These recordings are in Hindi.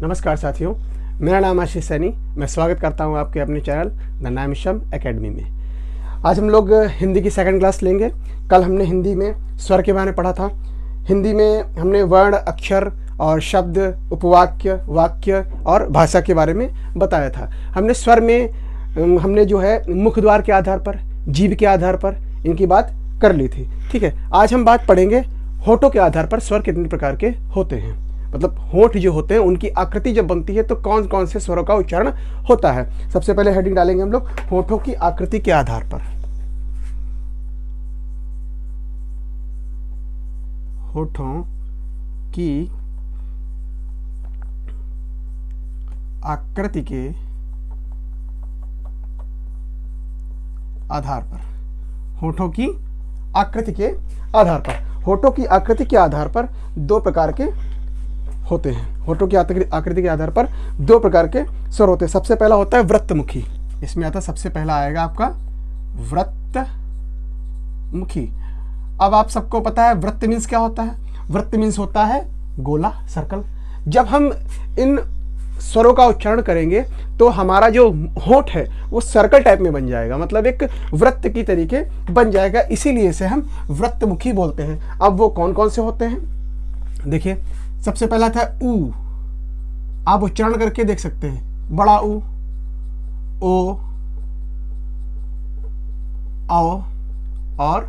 नमस्कार साथियों, मेरा नाम आशीष सैनी। मैं स्वागत करता हूं आपके अपने चैनल द नामिशम एकेडमी में। आज हम लोग हिंदी की सेकंड क्लास लेंगे। कल हमने हिंदी में स्वर के बारे में पढ़ा था। हिंदी में हमने वर्ण, अक्षर और शब्द, उपवाक्य, वाक्य और भाषा के बारे में बताया था। हमने स्वर में हमने जो है मुख द्वार के आधार पर, जीभ के आधार पर इनकी बात कर ली थी। ठीक है, आज हम बात पढ़ेंगे होठों के आधार पर स्वर कितने प्रकार के होते हैं। मतलब होठ जो होते हैं उनकी आकृति जब बनती है तो कौन कौन से स्वरों का उच्चारण होता है। सबसे पहले हेडिंग डालेंगे हम लोग होठों की आकृति के आधार पर। होठों की आकृति के आधार पर, होठों की आकृति के आधार पर, होठों की आकृति के आधार पर दो प्रकार के होते हैं। होठों की आकृति के आधार पर दो प्रकार के स्वर होते हैं। सबसे पहला होता है वृत्तमुखी। इसमें आता सबसे पहला आएगा आपका वृत्तमुखी। अब आप सबको पता है वृत्त मीन्स क्या होता है। वृत्त मीन्स होता है गोला, सर्कल। जब हम इन स्वरों का उच्चारण करेंगे तो हमारा जो होठ है वो सर्कल टाइप में बन जाएगा, मतलब एक वृत्त की तरीके बन जाएगा। इसीलिए इसे हम वृत्तमुखी बोलते हैं। अब वो कौन कौन से होते हैं देखिए। सबसे पहला था ऊ। आप उच्चारण करके देख सकते हैं। बड़ा ऊ, ओ, आओ और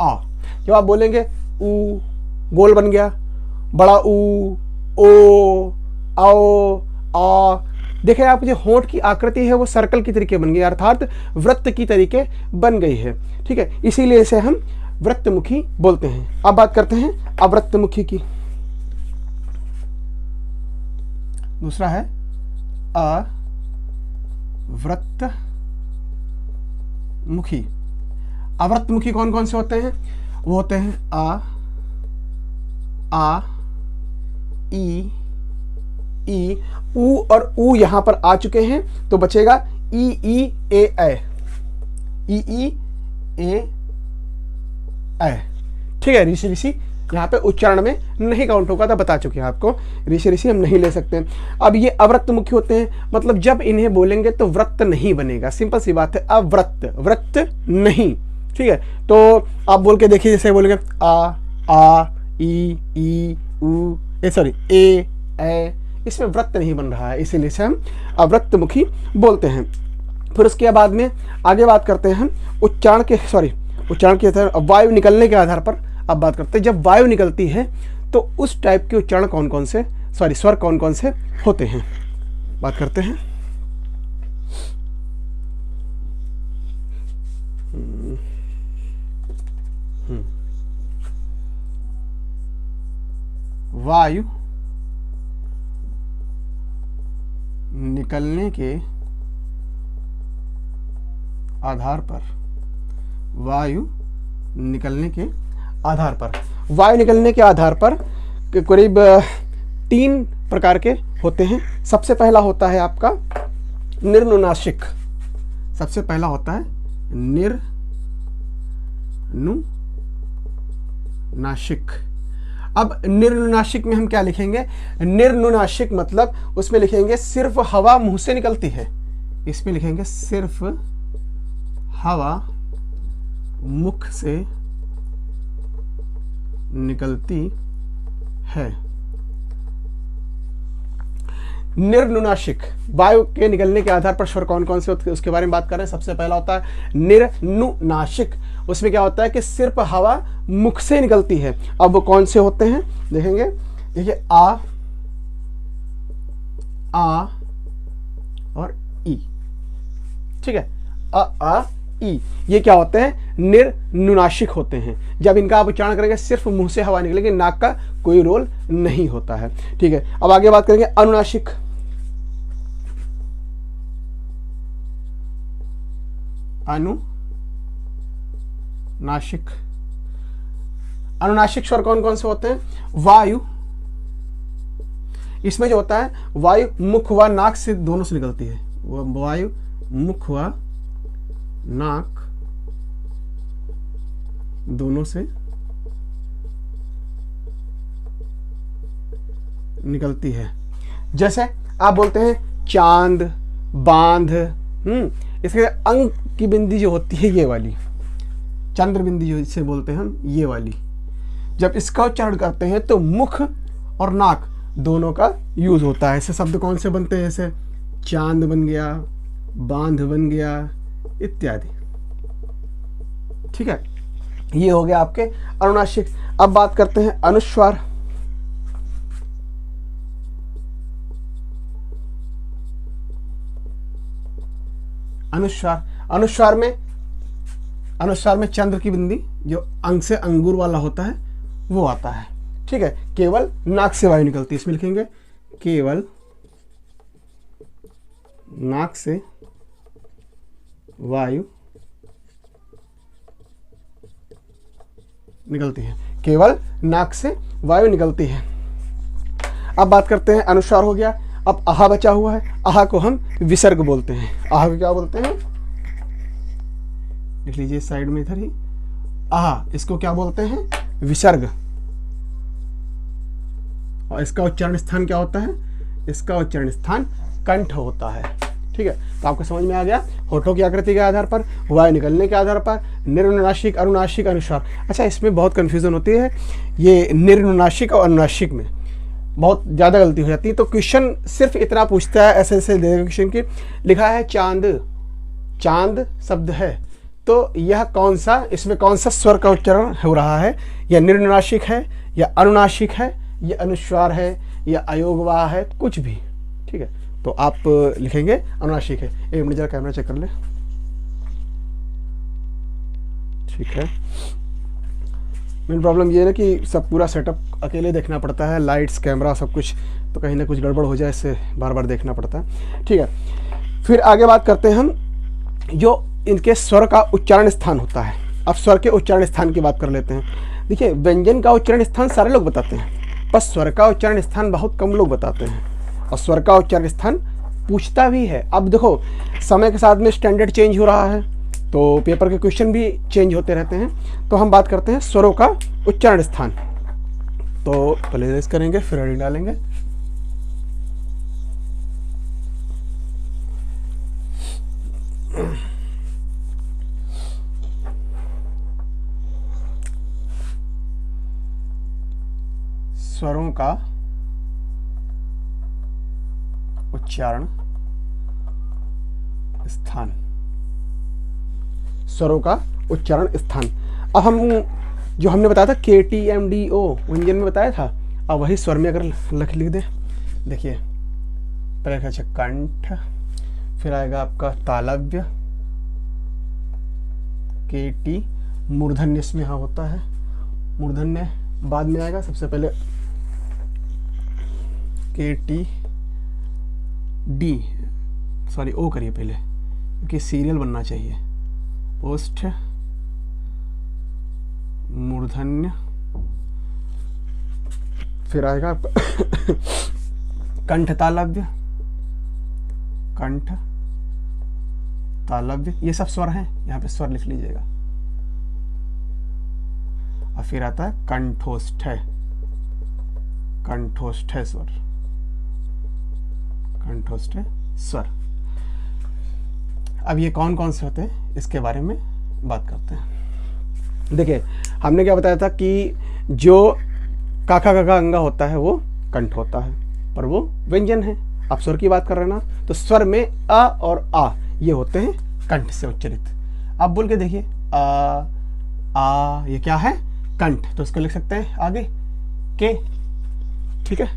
आ। जब आप बोलेंगे ऊ, गोल बन गया। बड़ा ऊ, ओ, आओ, आ। देखें आप, जो होंठ की आकृति है वो सर्कल की तरीके बन गई, अर्थात वृत्त की तरीके बन गई है। ठीक है, इसीलिए इसे हम वृत्तमुखी बोलते हैं। अब बात करते हैं अवृत्तमुखी की। दूसरा है अवृत्तमुखी। अवृत्तमुखी कौन कौन से होते हैं? वो होते हैं आ, ई, ऊ और ऊ यहां पर आ चुके हैं तो बचेगा ई, ए, ऐ। ई, ए, ऐ। ठीक है, ऋषि ऋषि यहाँ पे उच्चारण में नहीं काउंट होगा था, बता चुके हैं आपको। ऋषि ऋषि हम नहीं ले सकते। अब ये अवृत्तमुखी होते हैं, मतलब जब इन्हें बोलेंगे तो वृत्त नहीं बनेगा। सिंपल सी बात है, अवृत्त, वृत्त नहीं। ठीक है, तो आप बोल के देखिए, जैसे बोलेंगे आ, ई, ऊ, सॉरी ए, ऐ। इसमें वृत्त नहीं बन रहा है, इसीलिए से हम अवृत्तमुखी बोलते हैं। फिर उसके बाद में आगे बात करते हैं हम उच्चारण के वायु निकलने के आधार पर। अब बात करते हैं जब वायु निकलती है तो उस टाइप के उच्चारण कौन कौन से, स्वर कौन कौन से होते हैं। बात करते हैं वायु निकलने के आधार पर, वायु निकलने के आधार पर, वायु निकलने के आधार पर करीब 3 प्रकार के होते हैं। सबसे पहला होता है आपका निर्नुनासिक। सबसे पहला होता है निर्नुनासिक। अब निर्नुनासिक में हम क्या लिखेंगे? निर्नुनासिक मतलब उसमें लिखेंगे सिर्फ हवा मुंह से निकलती है। इसमें लिखेंगे सिर्फ हवा मुख से निकलती है। निर्नुनासिक, वायु के निकलने के आधार पर स्वर कौन कौन से होते हैं उसके बारे में बात कर रहे हैं। सबसे पहला होता है निर्नुनासिक। उसमें क्या होता है कि सिर्फ हवा मुख से निकलती है। अब वो कौन से होते हैं देखेंगे। देखिए आ और ई। ठीक है, आ, ई, ये क्या होते हैं? निर्नुनासिक होते हैं। जब इनका आप उच्चारण करेंगे सिर्फ मुंह से हवा निकलेगी, नाक का कोई रोल नहीं होता है। ठीक है, अब आगे बात करेंगे अनुनासिक। अनुनासिक, अनुनासिक स्वर कौन कौन से होते हैं? वायु, इसमें जो होता है वायु मुख व नाक से दोनों से निकलती है। वायु मुख व नाक दोनों से निकलती है। जैसे आप बोलते हैं चांद, बांध, इसके अंक की बिंदी जो होती है ये वाली, चंद्र बिंदी जो इसे बोलते हैं हम, ये वाली, जब इसका उच्चारण करते हैं तो मुख और नाक दोनों का यूज होता है। ऐसे शब्द कौन से बनते हैं, जैसे चांद बन गया, बांध बन गया इत्यादि। ठीक है, ये हो गया आपके अनुनासिक। अब बात करते हैं अनुस्वार। अनुस्वार में चंद्र की बिंदी जो अंग से अंगूर वाला होता है वो आता है। ठीक है, केवल नाक से वायु निकलती है, इसमें लिखेंगे केवल नाक से वायु निकलती है, केवल नाक से वायु निकलती है। अब बात करते हैं अनुस्वार हो गया। अब आहा बचा हुआ है, आहा को हम विसर्ग बोलते हैं। आहा को क्या बोलते हैं, लिख लीजिए साइड में इधर ही, आहा, इसको क्या बोलते हैं, विसर्ग। और इसका उच्चारण स्थान क्या होता है, इसका उच्चारण स्थान कंठ होता है। ठीक है, तो आपको समझ में आ गया, होठों की आकृति के आधार पर, वायु निकलने के आधार पर, निर्नुनासिक, अनुनासिक, अनुस्वार। अच्छा, इसमें बहुत कंफ्यूजन होती है, ये निर्नुनासिक और अनुनासिक में बहुत ज़्यादा गलती हो जाती है। तो क्वेश्चन सिर्फ इतना पूछता है, ऐसे ऐसे दे क्वेश्चन की, लिखा है चांद, चांद शब्द है, तो यह कौन सा, इसमें कौन सा स्वर का उच्चारण हो रहा है, या निर्नुनासिक है, या अनुनासिक है, या अनुस्वार है, या अयोगवाह है, कुछ भी। ठीक है, तो आप लिखेंगे अनुनासिक है। एक मिनट जरा कैमरा चेक कर ले। ठीक है, मेन प्रॉब्लम ये है ना कि सब पूरा सेटअप अकेले देखना पड़ता है, लाइट्स, कैमरा, सब कुछ, तो कहीं ना कुछ गड़बड़ हो जाए, इससे बार बार देखना पड़ता है। ठीक है, फिर आगे बात करते हैं हम जो इनके स्वर का उच्चारण स्थान होता है। अब स्वर के उच्चारण स्थान की बात कर लेते हैं। देखिए, व्यंजन का उच्चारण स्थान सारे लोग बताते हैं, पर स्वर का उच्चारण स्थान बहुत कम लोग बताते हैं, और स्वर का उच्चारण स्थान पूछता भी है। अब देखो, समय के साथ में स्टैंडर्ड चेंज हो रहा है, तो पेपर के क्वेश्चन भी चेंज होते रहते हैं। तो हम बात करते हैं स्वरों का उच्चारण स्थान। तो पहले रेस करेंगे, फिर हेडिंग डालेंगे। स्वरों का उच्चारण स्थान, स्वरों का उच्चारण स्थान। अब हम जो हमने बताया था KTMDO व्यंजन में बताया था, अब वही स्वर में अगर लिख दे। देखिए, पहले अच्छा कंठ, फिर आएगा आपका तालव्य, KT, मूर्धन्य इसमें हाँ होता है, मूर्धन्य बाद में आएगा। सबसे पहले KT D, सॉरी O करिए पहले, क्योंकि सीरियल बनना चाहिए। ओष्ठ, मूर्धन्य, फिर आएगा कंठ तालव्य, कंठ तालव्य, ये सब स्वर हैं, यहाँ पे स्वर लिख लीजिएगा। और फिर आता है कंठोष्ठ, कंठोष्ठ स्वर, कंठोष्ठ स्वर। अब ये कौन कौन से होते हैं इसके बारे में बात करते हैं। देखिए, हमने क्या बताया था कि जो काका काका अंगा होता है वो कंठ होता है, पर वो व्यंजन है। आप स्वर की बात कर रहे हैं ना, तो स्वर में अ और आ ये होते हैं कंठ से उच्चरित। आप बोल के देखिए, आ ये क्या है, कंठ, तो इसको लिख सकते हैं आगे के। ठीक है,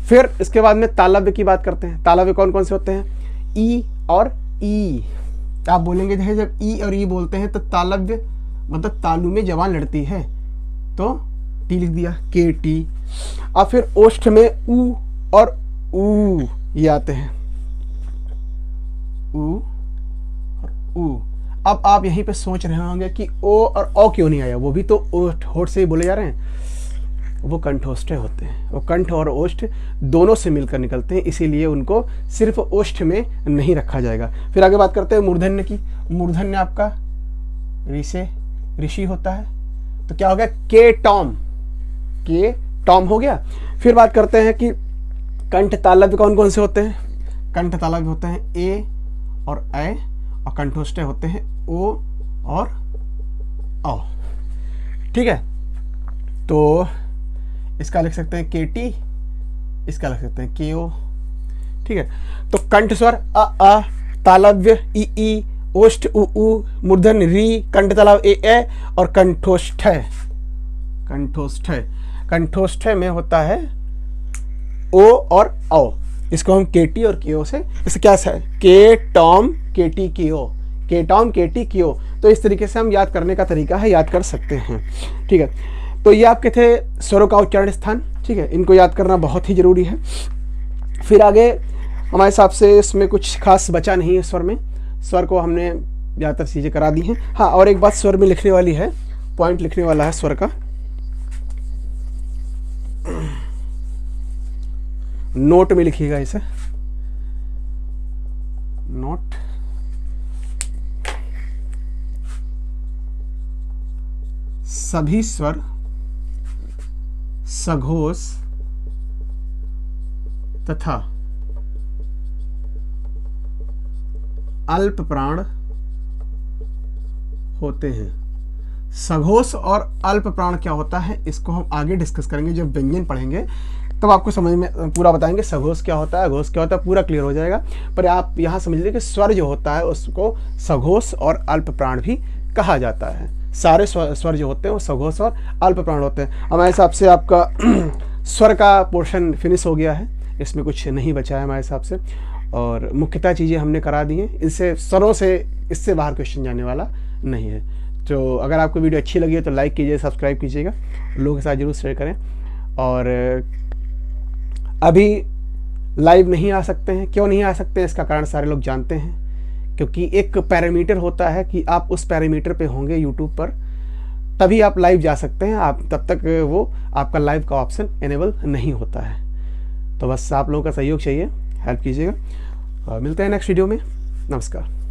फिर इसके बाद में तालव्य की बात करते हैं। तालव्य कौन कौन से होते हैं, ई और ई। आप बोलेंगे देखिए, जब ई और ई बोलते हैं तो तालव्य मतलब तालु में जबान लड़ती है, तो टी लिख दिया, KT। और फिर ओष्ठ में ऊ और ऊ ये आते हैं, ऊ और ऊ। अब आप यहीं पे सोच रहे होंगे कि ओ और ओ क्यों नहीं आया, वो भी तो होठ से ही बोले जा रहे हैं। वो कंठोष्ठ होते हैं, वो कंठ और ओष्ठ दोनों से मिलकर निकलते हैं, इसीलिए उनको सिर्फ ओष्ठ में नहीं रखा जाएगा। फिर आगे बात करते हैं मूर्धन्य की। मूर्धन्य आपका ऋषि होता है, तो क्या हो गया, के टॉम हो गया। फिर बात करते हैं कि कंठ तालव्य कौन कौन से होते हैं? कंठ तालव्य होते हैं ए और ऐ, और कंठोष्ठ होते हैं ओ और औ। ठीक है, तो इसका लिख सकते हैं केटी, इसका लिख सकते हैं केओ। ठीक है, तो कंठ स्वर अ, तालव्य ई, ओष्ठ उ, मूर्धन री, कंठ तालव ए और कंठोष्ठ कंठोष्ठ में होता है ओ और औ। इसको हम केटी और केओ से, इसे क्या है के टॉम केटी केओ, के टॉम केटी केओ। तो इस तरीके से हम याद करने का तरीका है, याद कर सकते हैं। ठीक है, तो ये आपके थे स्वरों का उच्चारण स्थान। ठीक है, इनको याद करना बहुत ही जरूरी है। फिर आगे हमारे हिसाब से इसमें कुछ खास बचा नहीं है। स्वर में, स्वर को हमने ज़्यादातर चीज़ें करा दी हैं। हाँ, और एक बात स्वर में लिखने वाली है, पॉइंट लिखने वाला है स्वर का, नोट में लिखिएगा इसे, नोट। सभी स्वर सघोष तथा अल्प प्राण होते हैं। सघोष और अल्प प्राण क्या होता है इसको हम आगे डिस्कस करेंगे, जब व्यंजन पढ़ेंगे तब आपको समझ में पूरा बताएंगे। सघोष क्या होता है, घोष क्या होता है, पूरा क्लियर हो जाएगा। पर आप यहाँ समझ लीजिए कि स्वर जो होता है उसको सघोष और अल्प प्राण भी कहा जाता है। सारे स्वर जो होते हैं वो सघोष और अल्प प्राण होते हैं। हमारे हिसाब से आपका स्वर का पोर्शन फिनिश हो गया है, इसमें कुछ नहीं बचा है हमारे हिसाब से, और मुख्यतः चीज़ें हमने करा दी हैं। इससे स्वरों से इससे बाहर क्वेश्चन जाने वाला नहीं है। तो अगर आपको वीडियो अच्छी लगी है तो लाइक कीजिए, सब्सक्राइब कीजिएगा, लोगों के साथ जरूर शेयर करें। और अभी लाइव नहीं आ सकते हैं, क्यों नहीं आ सकते इसका कारण सारे लोग जानते हैं, क्योंकि एक पैरामीटर होता है कि आप उस पैरामीटर पे होंगे यूट्यूब पर, तभी आप लाइव जा सकते हैं। आप तब तक वो आपका लाइव का ऑप्शन इनेबल नहीं होता है। तो बस आप लोगों का सहयोग चाहिए, हेल्प कीजिएगा। मिलते हैं नेक्स्ट वीडियो में। नमस्कार।